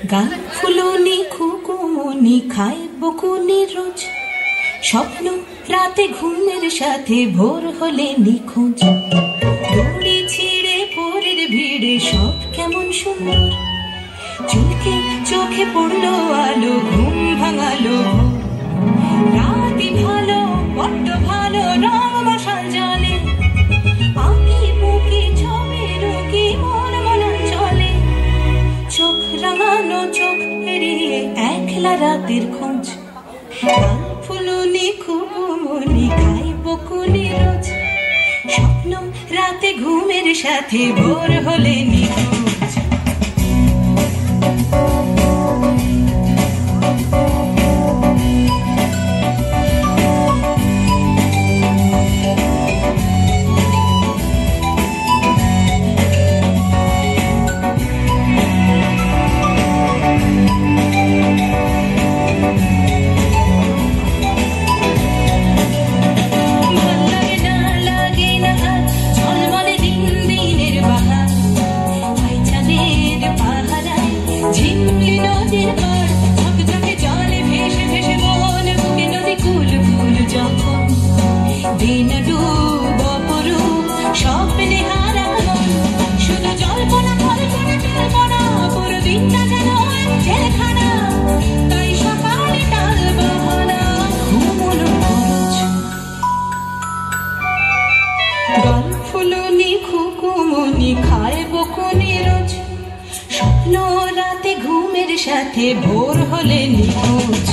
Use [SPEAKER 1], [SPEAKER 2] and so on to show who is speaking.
[SPEAKER 1] গাল ফুলনি খুকুমনি খায় বকুনি রোজ, স্বপ্ন রাতে ঘুমের সাথে ভোর হলে নিখোঁজ। দড়ি ছিঁড়ে পরের ভিড়ে সব কেমন সুন্দর, চুলকে চোখে পড়লো আলো, ঘুম ভাঙালো রাতি ভালো, বড্ড ভালো, রং মশাল জ্বলে, আঁকি বুকি ছবি রুকি মন মনা চলে, চোখ রাঙানো চোখ এড়িয়ে একলা রাতের খোঁজ। গাল ফুলনি খুকুমনি খায় বকুনি রোজ, স্বপ্ন রাতে ঘুমের সাথে ভোর হলে নিখোঁজ। ঝিমলি নদীর পাড় ঝকঝকে জলে ভেসে ভেসে মন বুকে নদী কুল কুল যখন, দিন ডুব অপরূপ স্বপ্নে হারা মন, শুধু জল্পনা কল্পনা জল্পনা, পুরো দিনটা যেন জেলখানা, তাই সকালে টাল বাহানা ঘুমোনো খরচ। গাল ফুলনি খুকুমনি খায় বকুনি রোজ, স্বপ্ন রাতে ঘুমের সাথে ভোর হলে নিখোঁজ।